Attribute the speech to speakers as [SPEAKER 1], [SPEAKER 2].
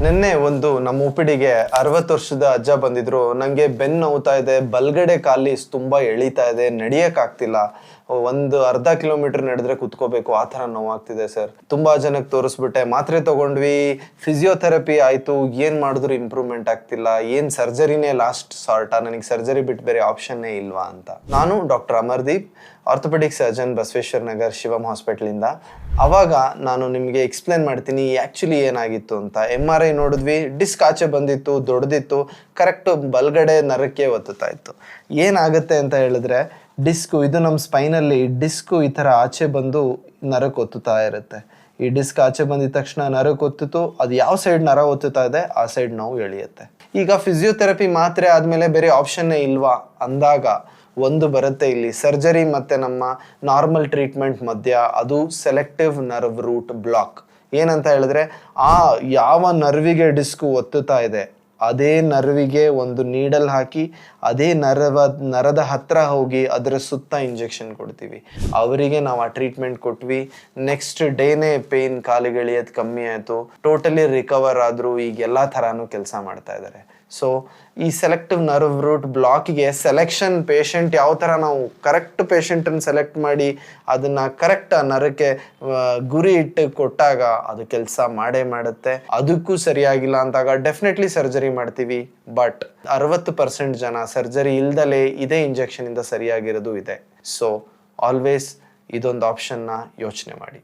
[SPEAKER 1] ನಿನ್ನೆ ಒಂದು ನಮ್ಮ ಉಪಿಡಿಗೆ 60 ವರ್ಷದ ಅಜ್ಜ ಬಂದಿದ್ರು. ನಂಗೆ ಬೆನ್ನು ನೋವ್ತಾ ಇದೆ, ಬಲ್ಗಡೆ ಕಾಲಿ ತುಂಬಾ ಎಳಿತಾ ಇದೆ, ನಡಿಯಕ್ ಆಗ್ತಿಲ್ಲ. ಒಂದು ಅರ್ಧ ಕಿಲೋಮೀಟರ್ ನಡೆದ್ರೆ ಕುತ್ಕೋಬೇಕು, ಆ ತರ ನೋವಾಗ್ತಿದೆ ಸರ್. ತುಂಬಾ ಜನಕ್ಕೆ ತೋರಿಸ್ಬಿಟ್ಟೆ, ಮಾತ್ರೆ ತಗೊಂಡ್ವಿ, ಫಿಸಿಯೋಥೆರಪಿ ಆಯ್ತು, ಏನ್ ಮಾಡಿದ್ರು ಇಂಪ್ರೂವ್ಮೆಂಟ್ ಆಗ್ತಿಲ್ಲ. ಏನ್ ಸರ್ಜರಿನೇ ಲಾಸ್ಟ್ ಸಾರ್ಟ, ನನಗೆ ಸರ್ಜರಿ ಬಿಟ್ಟು ಬೇರೆ ಆಪ್ಷನ್ನೇ ಇಲ್ವಾ ಅಂತ. ನಾನು doctor Amardeep, orthopaedic surgeon, Basaveshwara Nagar, Shivam hospital ಇಂದ. ಅವಾಗ ನಾನು ನಿಮಗೆ ಎಕ್ಸ್ಪ್ಲೇನ್ ಮಾಡ್ತೀನಿ ಆಕ್ಚುಲಿ ಏನಾಗಿತ್ತು ಅಂತ. MRI ನೋಡಿದ್ವಿ, ಡಿಸ್ಕ್ ಆಚೆ ಬಂದಿತ್ತು, ದೊಡ್ಡದಿತ್ತು, ಕರೆಕ್ಟ್ ಬಲ್ಗಡೆ ನರಕ್ಕೆ ಒತ್ತುತ್ತಾ ಇತ್ತು. ಏನಾಗುತ್ತೆ ಅಂತ ಹೇಳಿದ್ರೆ, ಡಿಸ್ಕು ಇದು ನಮ್ಮ ಸ್ಪೈನಲ್ಲಿ ಡಿಸ್ಕು ಈ ಥರ ಆಚೆ ಬಂದು ನರಕ್ಕೆ ಒತ್ತುತ್ತಾ ಇರುತ್ತೆ. ಈ ಡಿಸ್ಕ್ ಆಚೆ ಬಂದಿದ ತಕ್ಷಣ ನರಕ್ಕೆ ಒತ್ತಿತು, ಅದು ಯಾವ ಸೈಡ್ ನರ ಒತ್ತುತ್ತಾ ಇದೆ ಆ ಸೈಡ್ ನೋವು ಎಳೆಯುತ್ತೆ. ಈಗ ಫಿಸಿಯೋಥೆರಪಿ ಮಾತ್ರೆ ಆದಮೇಲೆ ಬೇರೆ ಆಪ್ಷನ್ನೇ ಇಲ್ವಾ ಅಂದಾಗ ಒಂದು ಬರುತ್ತೆ ಇಲ್ಲಿ ಸರ್ಜರಿ ಮತ್ತು ನಮ್ಮ ನಾರ್ಮಲ್ ಟ್ರೀಟ್ಮೆಂಟ್ ಮಧ್ಯ, ಅದು ಸೆಲೆಕ್ಟಿವ್ ನರ್ವ್ ರೂಟ್ ಬ್ಲಾಕ್. ಏನಂತ ಹೇಳಿದ್ರೆ, ಆ ಯಾವ ನರ್ವಿಗೆ ಡಿಸ್ಕು ಒತ್ತುತ್ತಾ ಇದೆ ಅದೇ ನರ್ವಿಗೆ ಒಂದು ನೀಡಲ್ ಹಾಕಿ ಅದೇ ನರದ ಹತ್ರ ಹೋಗಿ ಅದರ ಸುತ್ತ ಇಂಜೆಕ್ಷನ್ ಕೊಡ್ತೀವಿ. ಅವರಿಗೆ ನಾವು ಆ ಟ್ರೀಟ್ಮೆಂಟ್ ಕೊಟ್ವಿ. ನೆಕ್ಸ್ಟ್ ಡೇನೇ ಪೇನ್ ಕಾಲಿಗೆಳೆಯೋದು ಕಮ್ಮಿ ಆಯಿತು, ಟೋಟಲಿ ರಿಕವರ್ ಆದರು. ಈಗ ಎಲ್ಲ ಥರನೂ ಕೆಲಸ ಮಾಡ್ತಾ ಇದ್ದಾರೆ. ಸೊ ಈ ಸೆಲೆಕ್ಟಿವ್ ನರ್ವ್ ರೂಟ್ ಬ್ಲಾಕಿಗೆ ಸೆಲೆಕ್ಷನ್ ಪೇಷಂಟ್ ಯಾವ ಥರ ನಾವು ಕರೆಕ್ಟ್ ಪೇಷಂಟನ್ನು ಸೆಲೆಕ್ಟ್ ಮಾಡಿ ಅದನ್ನು ಕರೆಕ್ಟ್ ಆ ನರಕ್ಕೆ ಗುರಿ ಇಟ್ಟು ಕೊಟ್ಟಾಗ ಅದು ಕೆಲಸ ಮಾಡೇ ಮಾಡುತ್ತೆ. ಅದಕ್ಕೂ ಸರಿಯಾಗಿಲ್ಲ ಅಂದಾಗ ಡೆಫಿನೆಟ್ಲಿ ಸರ್ಜರಿ ಮಾಡ್ತೀವಿ. ಬಟ್ 60% ಜನ ಸರ್ಜರಿ ಇಲ್ದಲೇ ಇದೇ ಇಂಜೆಕ್ಷನಿಂದ ಸರಿಯಾಗಿರೋದು ಇದೆ. ಸೊ ಆಲ್ವೇಸ್ ಇದೊಂದು ಆಪ್ಷನ್ನ ಯೋಚನೆ ಮಾಡಿ.